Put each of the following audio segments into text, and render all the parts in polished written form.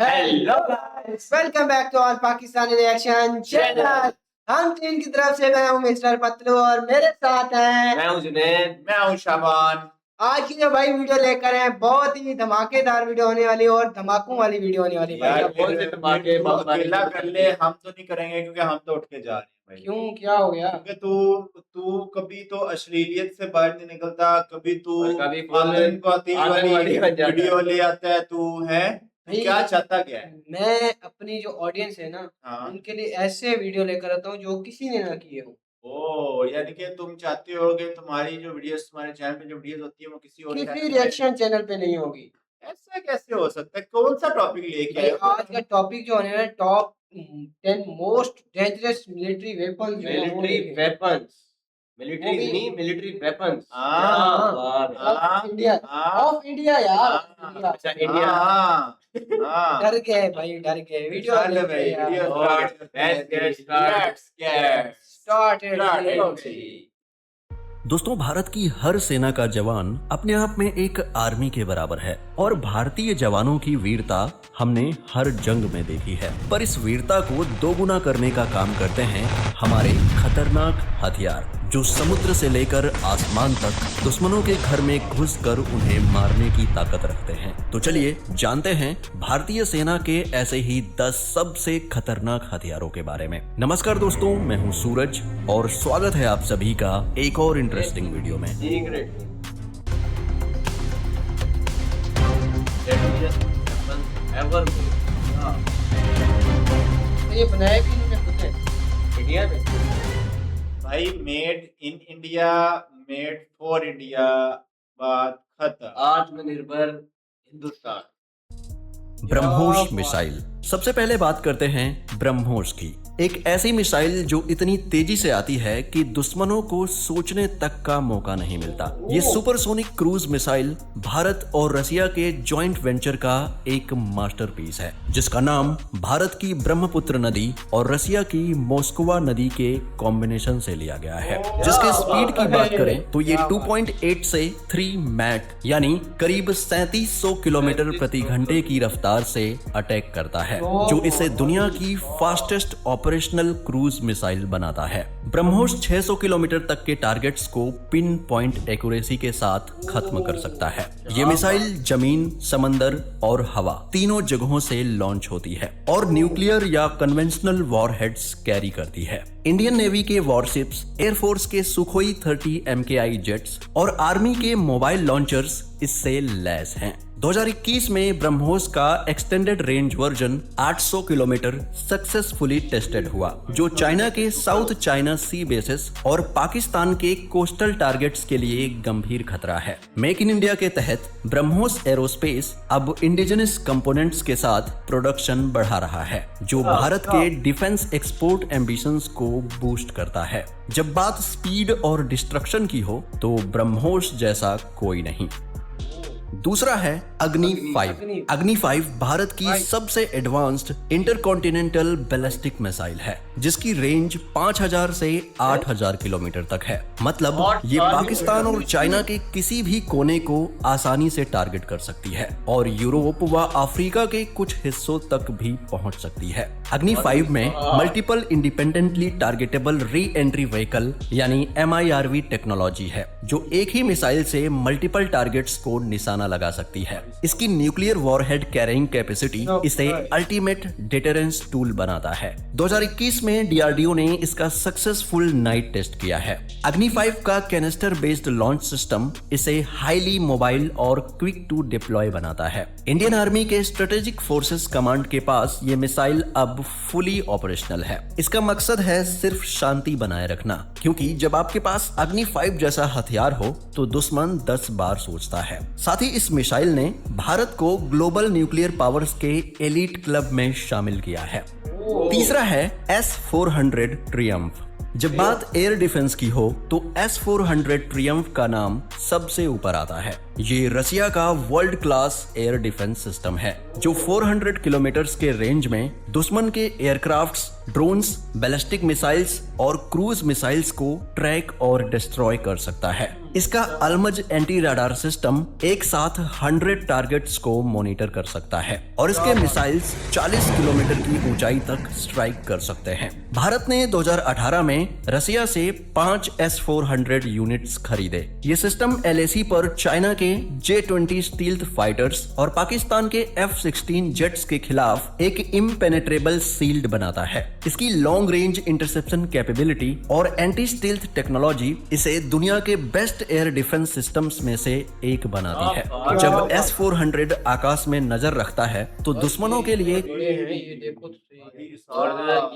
Hello guys, welcome back to all Pakistani reaction channel. हम team की तरफ से मैं हूं मिस्टर पतलू और मेरे साथ हैं मैं हूं जुनैद, मैं हूं शाबान। आज की जो भाई वीडियो लेकर हैं बहुत ही धमाकेदार वीडियो होने वाली और धमाकों वाली वीडियो होने वाली भाई। यार कौन से धमाके तू अकेला कर ले, हम तो नहीं करेंगे क्योंकि हम तो उठ के जा रहे हैं भाई। क्यों, क्या हो गया? क्योंकि तू कभी तो अश्लीलियत से बाहर नहीं निकलता, कभी तू कभी आतंकवादी आतंकवादी बन जाता है। वीडियो ले आता है। तू है भाई, क्या चाहता क्या है? मैं अपनी जो ऑडियंस है ना हाँ। उनके लिए ऐसे वीडियो लेकर आता हूँ जो किसी ने ना किए हो। ओ, यानी कि तुम चाहते हो कि तुम्हारी जो वीडियोस, तुम्हारे चैनल पे जो वीडियोस होती है वो किसी और किसी channel पे- रिएक्शन चैनल पे नहीं होगी। ऐसा कैसे हो सकता है? कौन सा टॉपिक लेके भाई आए हो? आज का टॉपिक जो होने वाला है top 10 most dangerous military weapon. Military weapons, military वो भी- नहीं, मिलिट्री वेपन्स। हाँ, इंडिया हाँ, ऑफ इंडिया यार। हाँ, इंडिया। अच्छा इंडिया। हाँ। डर गए भाई, डर गए। वीडियो चल भाई, video Let's get started. Started. दोस्तों, भारत की हर सेना का जवान अपने आप में एक आर्मी के बराबर है और भारतीय जवानों की वीरता हमने हर जंग में देखी है। पर इस वीरता को दोगुना करने का काम करते हैं हमारे खतरनाक हथियार, जो समुद्र से लेकर आसमान तक दुश्मनों के घर में घुसकर उन्हें मारने की ताकत रखते हैं। तो चलिए जानते हैं भारतीय सेना के ऐसे ही 10 सबसे खतरनाक हथियारों के बारे में। नमस्कार दोस्तों, मैं हूं सूरज और स्वागत है आप सभी का एक और इंटरेस्टिंग वीडियो में। Secret deadliest weapons ever made. ये बनाया भी इन्होंने खुद है। इंडिया में भाई, made in India, made for India, बात खत्म। आत्मनिर्भर हिंदुस्तान। ब्रह्मोस मिसाइल। सबसे पहले बात करते हैं ब्रह्मोस की। एक ऐसी मिसाइल जो इतनी तेजी से आती है कि दुश्मनों को सोचने तक का मौका नहीं मिलता। ये सुपरसोनिक क्रूज मिसाइल भारत और रसिया के जॉइंट वेंचर का एक मास्टरपीस है, जिसका नाम भारत की ब्रह्मपुत्र नदी और रसिया की मोस्कवा नदी के कॉम्बिनेशन से लिया गया है। जिसके स्पीड की बात करें तो ये 2.8 से 3 मैक यानी करीब 3700 किलोमीटर प्रति घंटे की रफ्तार से अटैक करता है, जो इसे दुनिया की फास्टेस्ट ऑपरेशनल क्रूज मिसाइल बनाता है। ब्रह्मोस 600 किलोमीटर तक के टारगेट्स को पिन पॉइंट एक्यूरेसी के साथ खत्म कर सकता है। ये मिसाइल जमीन, समंदर और हवा तीनों जगहों से लॉन्च होती है और न्यूक्लियर या कन्वेंशनल वॉरहेड्स कैरी करती है। इंडियन नेवी के वॉरशिप्स, एयरफोर्स के सुखोई 30 MKI जेट्स और आर्मी के मोबाइल लॉन्चर्स इससे लैस हैं। 2021 में ब्रह्मोस का extended range version 800 kilometre successfully tested हुआ, जो चाइना के साउथ चाइना सी बेसिस और पाकिस्तान के कोस्टल टारगेट्स के लिए गंभीर खतरा है। मेक इन इंडिया के तहत ब्रह्मोस एरोस्पेस अब इंडिजिनस कंपोनेंट्स के साथ प्रोडक्शन बढ़ा रहा है, जो भारत के डिफेंस एक्सपोर्ट एम्बिशंस को बूस्ट करता है। जब बात स्पीड और डिस्ट्रक्शन की हो तो ब्रह्मोस जैसा कोई नहीं। दूसरा है अग्नि 5। अग्नि 5 भारत की सबसे एडवांस्ड इंटरकॉन्टिनेंटल बैलिस्टिक मिसाइल है, जिसकी रेंज 5000 से 8000 किलोमीटर तक है। मतलब ये पाकिस्तान और चाइना के किसी भी कोने को आसानी से टारगेट कर सकती है और यूरोप व अफ्रीका के कुछ हिस्सों तक भी पहुंच सकती है। अग्नि 5 में multiple independently targetable re entry vehicle यानी MIRV टेक्नोलॉजी है, जो एक ही मिसाइल से मल्टीपल टारगेट्स को निशाना लगा सकती है। इसकी न्यूक्लियर वॉरहेड कैरिंग कैपेसिटी इसे अल्टीमेट डिटरेंस टूल बनाता है। 2021 में DRDO ने इसका सक्सेसफुल नाइट टेस्ट किया है। अग्नि 5 का कैनिस्टर बेस्ड लॉन्च सिस्टम इसे हाईली मोबाइल और क्विक टू डिप्लॉय बनाता है। इंडियन आर्मी के स्ट्रेटेजिक फोर्सेस कमांड के पास ये मिसाइल अब फुली ऑपरेशनल है। इसका मकसद है सिर्फ शांति बनाए रखना, क्योंकि जब आपके पास अग्नि 5 जैसा हथियार हो तो दुश्मन 10 बार सोचता है। साथ ही इस मिसाइल ने भारत को ग्लोबल न्यूक्लियर पावर्स के एलीट क्लब में शामिल किया है। तीसरा है S-400 ट्रियम्फ। जब बात एयर डिफेंस की हो तो S-400 ट्रियम्फ का नाम सबसे ऊपर आता है। ये रसिया का world class air defence system है, जो 400 किलोमीटर्स के रेंज में दुश्मन के एयरक्राफ्ट्स, ड्रोन्स, बैलिस्टिक मिसाइल्स और क्रूज मिसाइल्स को ट्रैक और डिस्ट्रॉय कर सकता है। इसका अल्मज एंटी रडार सिस्टम एक साथ 100 टारगेट्स को मॉनिटर कर सकता है और इसके मिसाइल्स 40 किलोमीटर की ऊंचाई तक स्ट्राइक कर सकते हैं। भारत ने 2018 में रसिया से 5 S-400 यूनिट्स खरीदे। ये सिस्टम LAC पर चाइना के J-20 स्टील्थ फाइटर्स और पाकिस्तान के F-16 जेट्स के खिलाफ एक इम्पेनेट्रेबल शील्ड बनाता है। इसकी लॉन्ग रेंज इंटरसेप्शन कैपेबिलिटी और एंटी स्टील्थ टेक्नोलॉजी इसे दुनिया के बेस्ट एयर डिफेंस सिस्टम्स में से एक बनाती है। जब S-400 आकाश में नजर रखता है तो दुश्मनों के लिए ये देखो तो सही। और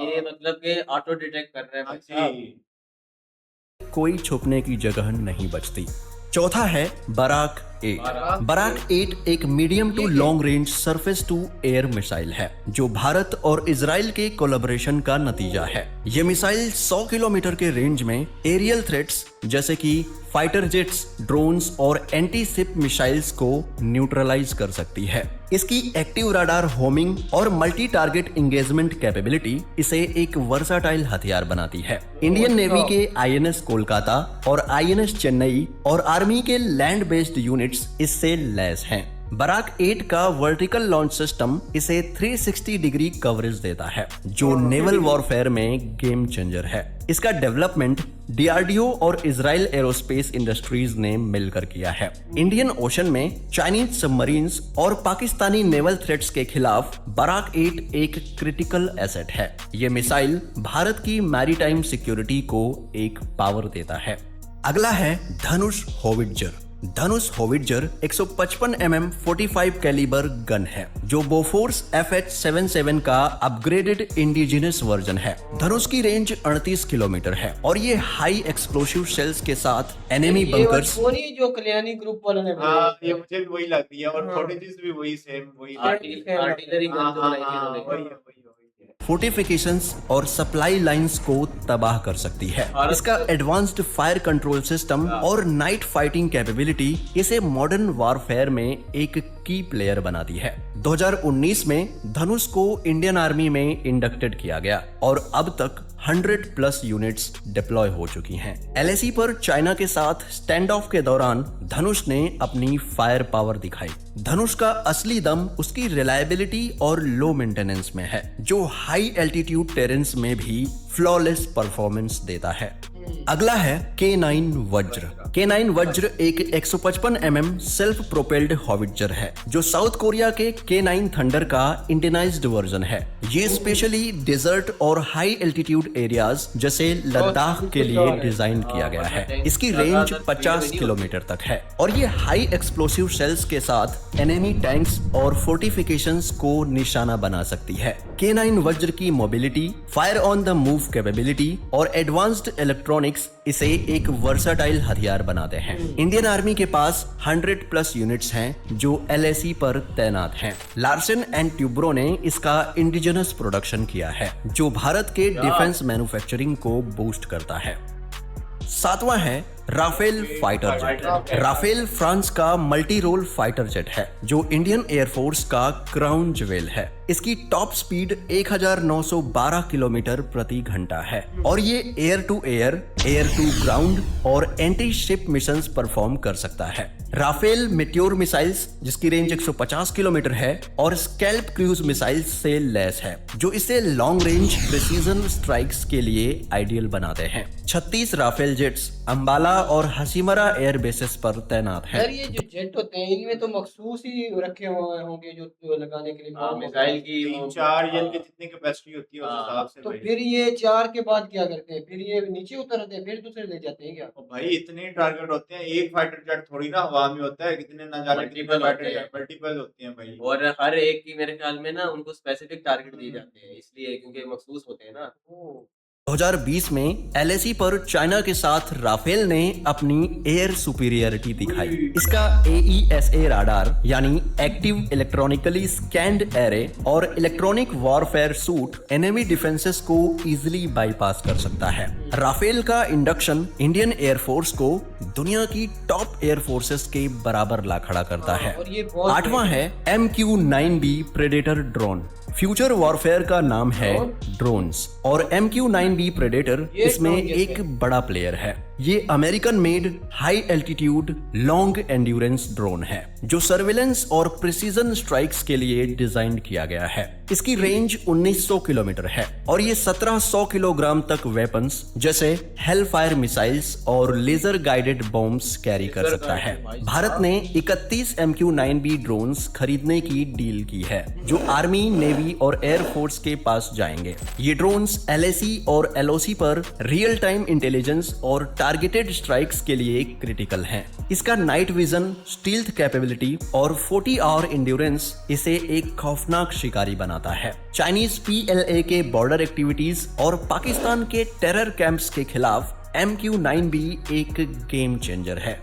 ये मतलब कि ऑटो डिटेक्ट कर रहे हैं भाई साहब। कोई छुपने की जगह नहीं बचती। चौथा है बराक 8। बराक 8 एक medium to long range surface to air missile है जो भारत और इजराइल के कोलैबोरेशन का नतीजा है। ये मिसाइल 100 किलोमीटर के रेंज में एरियल थ्रेट्स जैसे कि फाइटर जेट्स, ड्रोन्स और एंटी शिप मिसाइल्स को न्यूट्रलाइज कर सकती है। इसकी एक्टिव रडार होमिंग और मल्टी टारगेट एंगेजमेंट कैपेबिलिटी इसे एक वर्साटाइल हथियार बनाती है। इंडियन नेवी के INS कोलकाता और INS चेन्नई और आर्मी के लैंड बेस्ड यूनिट्स इससे लैस हैं। बराक 8 का वर्टिकल लॉन्च सिस्टम इसे 360 डिग्री कवरेज देता है जो नेवल वॉरफेयर में गेम चेंजर है। इसका डेवलपमेंट DRDO और इजराइल एरोस्पेस इंडस्ट्रीज ने मिलकर किया है। इंडियन ओशन में चाइनीज सबमरीन्स और पाकिस्तानी नेवल थ्रेट्स के खिलाफ बराक 8 एक क्रिटिकल एसेट है। ये मिसाइल भारत की मैरीटाइम सिक्योरिटी को एक पावर देता है। अगला है धनुष होविट्जर। धनुष होविट्जर 155 mm 45 कैलिबर गन है जो बोफोर्स FH-77 का अपग्रेडेड इंडिजिनस वर्जन है। धनुष की रेंज 38 किलोमीटर है और ये हाई एक्सप्लोसिव सेल्स के साथ एनिमी बंकर्स जो कल्याणी ग्रुप वालों ने हाँ, ये मुझे भी वही लगती है और फोर्टिजिस भी वही सेम वही आर्टिलरी गन जो बनाई थी उन्होंने। फोर्टिफिकेशंस और सप्लाई लाइंस को तबाह कर सकती है। इसका एडवांस्ड फायर कंट्रोल सिस्टम और नाइट फाइटिंग कैपेबिलिटी इसे मॉडर्न वॉरफेयर में एक की प्लेयर बनाती है। 2019 में धनुष को इंडियन आर्मी में इंडक्टेड किया गया और अब तक 100+ यूनिट्स डिप्लॉय हो चुकी हैं। LAC पर चाइना के साथ स्टैंड ऑफ के दौरान धनुष ने अपनी फायर पावर दिखाई। धनुष का असली दम उसकी रिलायबिलिटी और लो मेंटेनेंस में है जो हाई एल्टीट्यूड टेरेंस में भी फ्लॉलेस परफॉर्मेंस देता है। अगला है K9 वज्र। K9 वज्र एक 155 mm सेल्फ प्रोपेल्ड हॉविट्जर है जो साउथ कोरिया के K9 थंडर का इंडियनाइज्ड वर्जन है। ये स्पेशली डेजर्ट और हाई एल्टीट्यूड एरियाज जैसे लद्दाख के लिए डिजाइन किया गया है। इसकी रेंज 50 किलोमीटर तक है और ये हाई एक्सप्लोसिव सेल्स के साथ एनिमी टैंक्स और फोर्टिफिकेशंस को निशाना बना सकती है। K9 वज्र की mobility, fire on the move capability और एडवांस्ड इलेक्ट्रॉनिक्स इसे एक वर्साटाइल हथियार बनाते हैं। इंडियन आर्मी के पास 100+ यूनिट्स हैं जो LAC पर तैनात हैं। लार्सन एंड ट्यूब्रो ने इसका इंडिजिनस प्रोडक्शन किया है जो भारत के डिफेंस मैन्युफैक्चरिंग को बूस्ट करता है। सातवां है Rafale fighter jet. Rafale France का मल्टी रोल फाइटर जेट है जो इंडियन एयरफोर्स का क्राउन ज्वेल है। इसकी टॉप स्पीड 1912 किलोमीटर प्रति घंटा है और ये एयर टू ग्राउंड और एंटी शिप मिशंस परफॉर्म कर सकता है। राफेल मेट्योर मिसाइल्स जिसकी रेंज 150 किलोमीटर है और स्कैल्प क्रूज मिसाइल्स से लैस है जो इसे लॉन्ग रेंज प्रिसीजन स्ट्राइक्स के लिए आइडियल बनाते हैं। 36 राफेल जेट्स अंबाला और हसीमरा एयर बेसेस पर तैनात हैं। सर ये जो जेट होते हैं इनमें तो मखसूस ही रखे हुए होंगे जो लगाने के लिए मिसाइल की 3-4 यल की जितनी कैपेसिटी होती है उस हिसाब से। तो भाई फिर ये 4 के बाद क्या करते हैं? फिर ये नीचे उतरते हैं फिर दूसरे ले जाते हैं क्या? तो भाई इतने टारगेट होते हैं, एक फाइटर जेट थोड़ी ना हवा में होता है, कितने ना जाने कितने फाइटर जेट मल्टीपल होते हैं भाई। और हर एक की मेरे ख्याल में ना उनको स्पेसिफिक टारगेट दिए जाते हैं इसलिए क्योंकि मखसूस होते हैं ना। 2020 में LAC पर चाइना के साथ राफेल ने अपनी एयर सुपीरियरिटी दिखाई। इसका AESA राडार यानी एक्टिव इलेक्ट्रॉनिकली स्कैन्ड एरे और electronic warfare suit enemy defences को इजीली बाईपास कर सकता है। राफेल का इंडक्शन इंडियन एयरफोर्स को दुनिया की टॉप एयर फोर्सेस के बराबर ला खड़ा करता है। आठवां है MQ-9B predator drone. Future warfare का नाम है ड्रोन्स और MQ-9B प्रेडेटर इसमें एक बड़ा प्लेयर है। ये American made high altitude long endurance drone है जो सर्विलेंस और प्रिसीजन स्ट्राइक्स के लिए डिजाइन किया गया है। इसकी रेंज 1900 किलोमीटर है और ये 1700 किलोग्राम तक वेपन्स जैसे हेलफायर मिसाइल्स और लेजर गाइडेड बॉम्ब्स कैरी कर सकता है। भारत ने 31 MQ-9B ड्रोन्स खरीदने की डील की है जो आर्मी, नेवी और एयरफोर्स के पास जाएंगे। ये ड्रोन्स LAC और LOC पर रियल टाइम इंटेलिजेंस और टारगेटेड स्ट्राइक्स के लिए क्रिटिकल हैं। इसका नाइट विजन, स्टील्थ कैपेबिलिटी और 40 आवर इंड्योरेंस इसे एक खौफनाक शिकारी बनाता है। चाइनीज PLA के बॉर्डर एक्टिविटीज और पाकिस्तान के टेरर कैंप्स के खिलाफ MQ-9B एक गेम चेंजर है।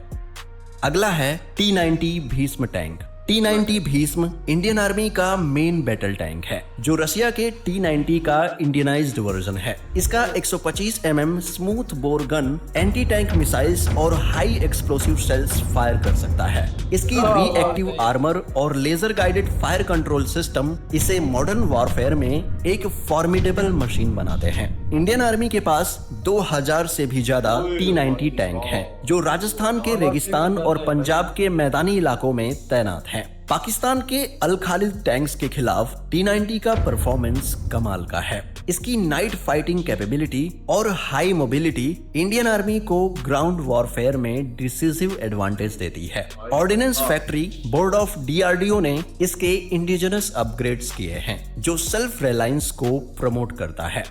अगला है T-90 Bhishma tank. T-90 Bhishma Indian army का मेन बैटल टैंक है जो रसिया के T-90 का इंडियनाइज्ड वर्जन है। इसका 125 mm smooth bore gun anti tank missiles और हाई एक्सप्लोसिव सेल्स फायर कर सकता है। इसकी रिएक्टिव आर्मर और laser guided fire control system इसे मॉडर्न वॉरफेयर में एक फॉर्मिडेबल मशीन बनाते हैं। इंडियन आर्मी के पास 2000 से भी ज्यादा T-90 टैंक हैं जो राजस्थान के रेगिस्तान और पंजाब के मैदानी इलाकों में तैनात हैं। पाकिस्तान के अल खालिद टैंक्स के खिलाफ T-90 का परफॉर्मेंस कमाल का है। इसकी नाइट फाइटिंग कैपेबिलिटी और हाई मोबिलिटी इंडियन आर्मी को ग्राउंड वॉरफेयर में डिसिसिव एडवांटेज देती है। Ordnance factory board of DRDO ने इसके इंडिजिनस अपग्रेड्स किए हैं जो सेल्फ रिलायंस को प्रमोट करता है।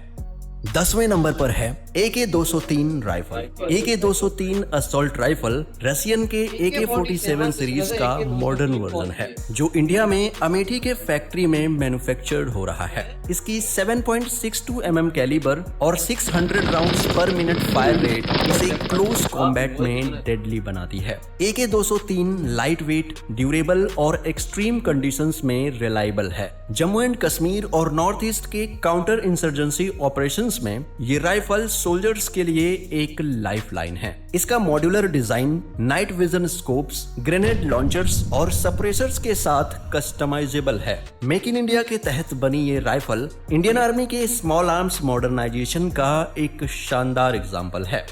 10वें नंबर पर है AK-203 rifle. AK-203 assault rifle Russian के AK-47 सीरीज का मॉडर्न वर्जन है जो इंडिया में अमेठी के फैक्ट्री में मैन्युफैक्चर्ड हो रहा है। इसकी 7.62 mm कैलिबर और 600 राउंड्स पर मिनट फायर रेट इसे क्लोज कॉम्बैट में डेडली बनाती है। AK-203 लाइट वेट, ड्यूरेबल और एक्सट्रीम कंडीशंस में रिलायबल है। जम्मू एंड कश्मीर और नॉर्थ ईस्ट के काउंटर इंसर्जेंसी ऑपरेशंस में ये राइफल सोल्जर्स के लिए एक लाइफलाइन है। इसका modular design, night vision scopes, grenade launchers और सप्रेसर्स के साथ कस्टमाइजेबल है। मेक इन इंडिया के तहत बनी ये राइफल इंडियन आर्मी के स्मॉल आर्म्स मॉडर्नाइजेशन का एक शानदार एग्जाम्पल है।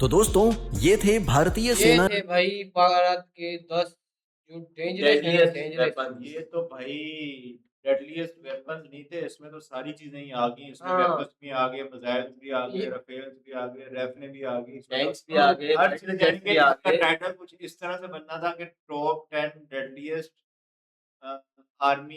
तो दोस्तों ये थे भारतीय सेना ये थे भाई भारत के 10 जो डेंजरस ये तो भाई डेडलीस्ट वेपन्स नहीं थे, इसमें तो सारी चीजें ही आ गई। इसमें हाँ। वेपन्स भी आ गए, मिसाइल्स भी आ गए, राफेल्स भी आ गए, रैफले भी आ गई, टैंक्स भी आ गए, हर चीज जेट्स यानी भी कि आ इसका गए। टाइटल कुछ इस तरह से बनना था कि टॉप 10 डेडलीस्ट आर्मी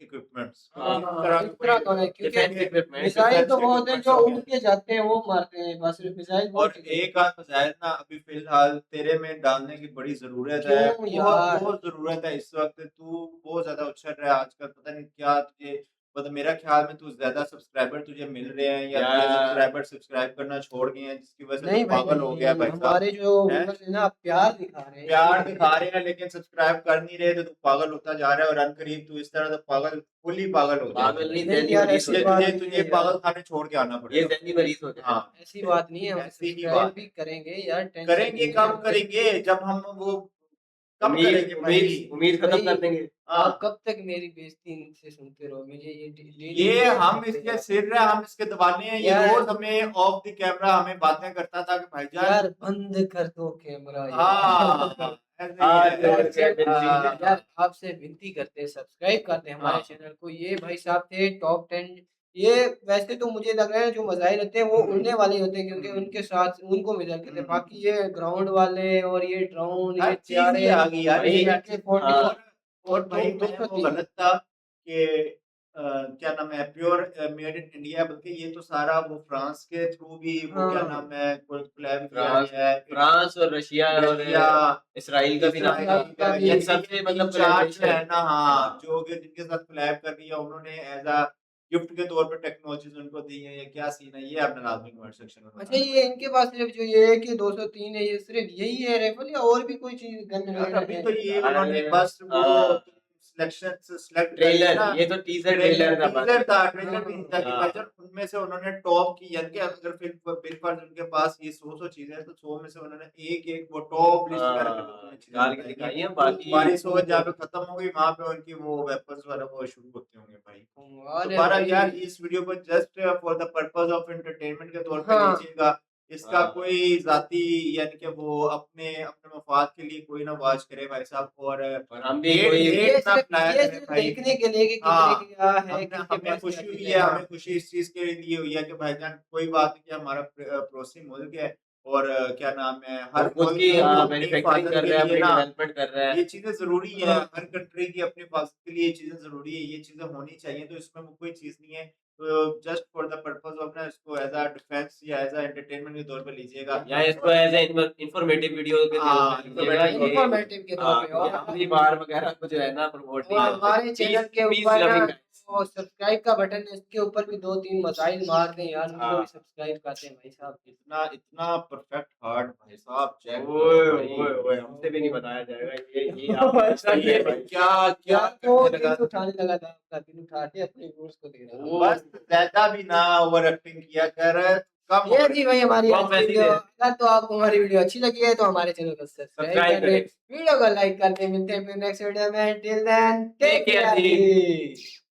इक्विपमेंट्स। हाँ, इस हाँ, तरह इस तरह का है, क्योंकि डिफेंस इक्विपमेंट मिसाइल तो बहुत है जो उड़ के जाते हैं वो मारते हैं, बस मिसाइल और बहुत है। एक आध मिसाइल ना अभी फिलहाल तेरे में डालने की बड़ी जरूरत है। क्यों यार? बहुत जरूरत है इस वक्त। तू बहुत ज्यादा उछल रहा है आजकल, पता नहीं क्या तुझे, मतलब मेरा ख्याल में तू ज्यादा सब्सक्राइबर तुझे मिल रहे हैं या यार। सब्सक्राइबर सब्सक्राइब करना छोड़ गए हैं जिसकी वजह से नहीं तू भाई, पागल हो गया भाई साहब। हमारे जो हैं? व्यूअर्स हैं ना प्यार दिखा रहे हैं, प्यार दिखा रहे हैं लेकिन सब्सक्राइब कर नहीं रहे, तो तू पागल होता जा रहा है और अनकरीब तू इस तरह से पागल, फुली पागल हो पागल नहीं, नहीं जहनी यार, मरीज ऐसी हो तुझे बात जाए। तुझे नहीं तुझे है पागल यार। खाने छोड़ के आना ये पड़ेगा। जहनी मरीज हो जाए। हाँ, ऐसी बात नहीं है, हम ऐसी ही सब्सक्राइब बात। भी करेंगे यार, टेंशन करेंगे, नहीं कब है। करेंगे जब हम वो कब उम्मीद करेंगे भाई। उम्मीद उम्मीद खत्म भाई, कर देंगे। हाँ, आप कब तक मेरी बेइज्जती इनसे सुनते रहोगे? ये हम इसके सिर है, हम इसके दबाने हैं। ये यार। रोज हमें ऑफ द कैमरा हमें बातें करता था कि भाईजान यार बंद कर दो कैमरा हाँ ऐसे ही हाँ, है। तो क्या बिल्कुल। यार आपसे विनती करते हैं, सब्सक्राइब करते हैं हमारे हाँ। चैनल को। ये भाई साहब थे टॉप 10। ये वैसे तो मुझे लग रहा है जो मिसाइल होते हैं वो उड़ने वाले होते हैं क्योंकि उनके साथ उनको मिसाइल कहते हैं। बाकी ये ग्राउंड वाले और ये ड्रोन, हर ये चीज ही आ गई यार। भाई, AK-40 हाँ। और भाई तो मैं वो गलत था कि क्या नाम है प्योर मेड इन इंडिया, बल्कि ये तो सारा वो फ्रांस के थ्रू भी वो क्या हाँ। नाम है कोलैब किया फ्रांस गया है। फ्रांस और रशिया और रशिया, इसराइल का भी नाम इसराइल था। का भी इन सबसे मतलब चार्ज collaboration है ना, हाँ, जो कि जिनके साथ कोलैब कर दिया उन्होंने एज अ गिफ्ट के तौर पे टेक्नोलॉजीज उनको दी है। ये क्या सीन है ये आपने लाजमी कमेंट सेक्शन में अच्छा, बताना। ये इनके पास सिर्फ जो ये है कि 203 है, ये सिर्फ यही है राइफल या और भी कोई चीज गन यार अभी है? तो ये उन्होंने बस वो हाँ। सिलेक्शन सेलेक्ट ट्रेलर, ये तो टीजर ट्रेलर था बस। ट्रेलर था, ट्रेलर भी था कि हाँ। भाईजान उनमें से उन्होंने टॉप की, यानी कि अगर फिर बिलफर्ज उनके पास ये 100 चीजें हैं तो 100 में से उन्होंने एक वो टॉप लिस्ट करके उन्होंने चीजें निकाल के बताई दिखाई हैं। हैं, बाकी हमारी सोच जहाँ पे खत्म हो गई वहां पे उनकी वो वेपन्स वाला वो शुरू होते होंगे भाई। अरे दोबारा भाई, यार इस वीडियो को just for the purpose of entertainment के तौर पे हाँ। लीजिएगा। इसका हाँ। कोई जाती यानी कि वो अपने अपने मफाद के लिए कोई ना वॉच करे भाई साहब, और और हम भी हेट कोई ये हेट ना सिर्फ फैलाया ये करे सिर्फ भाई। देखने के लिए कि कितने हाँ, क्या है, हमने किसके हमें पैसे खुशी अच्छे हुई चले है, हैं। हमें खुशी इस चीज के लिए हुई है कि भाईजान कोई बात नहीं कि हमारा पड़ोसी मुल्क है, और क्या नाम है, और हर खुद मुल्क की अपनी मैन्युफैक्चरिंग हिफाजत कर के रहा है, लिए अपनी ना, डेवलपमेंट कर रहा है। ये चीजें जरूरी है, हाँ। हर कंट्री की अपनी हिफाजत के लिए ये चीजें जरूरी है, ये चीजें होनी चाहिए, तो इसमें वो कोई चीज नहीं है। तो just for the purpose of ना इसको एज अ डिफेंस या एज अ एंटरटेनमेंट के तौर पे लीजिएगा। या इसको एज ए इंफॉर्मेटिव वीडियो के हाँ, तौर पे लीजिएगा, ये इंफॉर्मेटिव के तौर पे। ये अपनी बार वगैरह को जो है ना प्रमोट नहीं और करते। हमारे चैनल के पीस ऊपर ना लविंग वो सब्सक्राइब का बटन है, इसके ऊपर भी 2-3 मसाइल मार दें यार, उनको हाँ। भी सब्सक्राइब करते हैं भाई साहब। इतना इतना परफेक्ट हार्ट भाई साहब, चेक करो ओए भाई। ओए ओए, हमसे भी नहीं बनाया जाएगा ये अच्छा, आप ये भाई क्या क्या यार वो करने दिल लगा। उठाने लगा था आपका, दिल उठा के अपने व्यूअर्स को दे रहा हूँ। बस ज्यादा भी ना ओवर एक्टिंग किया कर, कम ये over थी भाई हमारी वो आज हम की वैसे ही वीडियो। दे अगर तो आपको हमारी वीडियो अच्छी लगी है तो हमारे चैनल को सब्सक्राइब सब्सक्राइब कर दें, करें। वीडियो को लाइक कर दें। मिलते हैं फिर नेक्स्ट वीडियो में, till then take Take care care जी। जी।